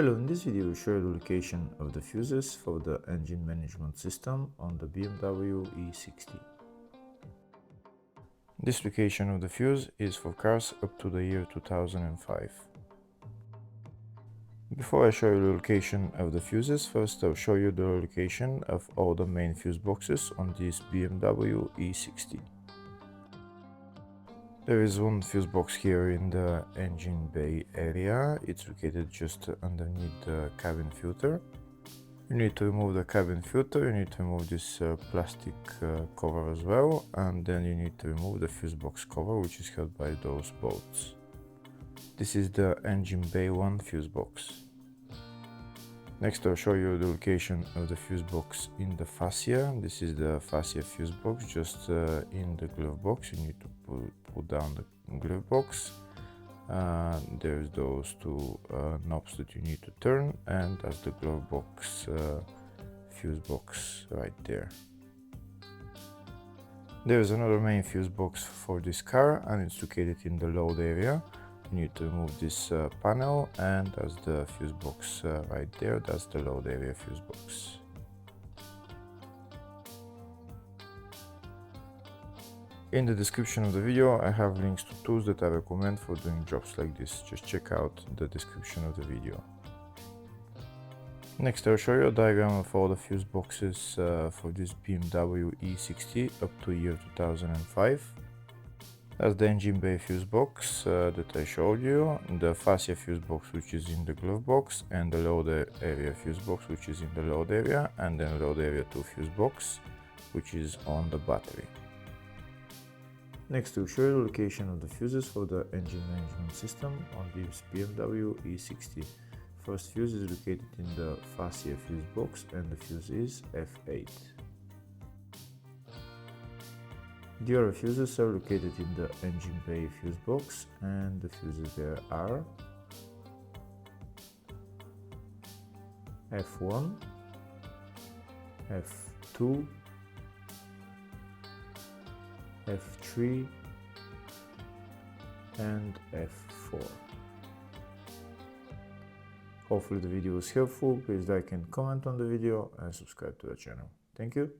Hello, in this video we show you the location of the fuses for the engine management system on the BMW E60. This location of the fuse is for cars up to the year 2005. Before I show you the location of the fuses, first I'll show you the location of all the main fuse boxes on this BMW E60. There is one fuse box here in the engine bay area. It's located just underneath the cabin filter. You need to remove the cabin filter, you need to remove this plastic cover as well, and then you need to remove the fuse box cover, which is held by those bolts. This is the engine bay 1 fuse box. Next I'll show you the location of the fuse box in the fascia. This is the fascia fuse box, just in the glove box. You need to pull down the glove box. There's those two knobs that you need to turn, and that's the glove box fuse box right there. There's another main fuse box for this car, and it's located in the load area. You need to remove this panel, and that's the fuse box right there. That's the load area fuse box. In the description of the video I have links to tools that I recommend for doing jobs like this. Just check out the description of the video. Next I'll show you a diagram of all the fuse boxes for this BMW E60 up to year 2005. That's the engine bay fuse box that I showed you, the fascia fuse box which is in the glove box, and the load area fuse box which is in the load area, and then load area 2 fuse box which is on the battery. Next we'll show you the location of the fuses for the engine management system on this BMW E60. First fuse is located in the fascia fuse box and the fuse is F8. The other fuses are located in the engine bay fuse box, and the fuses there are F1, F2, F3 and F4. Hopefully the video was helpful. Please like and comment on the video and subscribe to the channel. Thank you.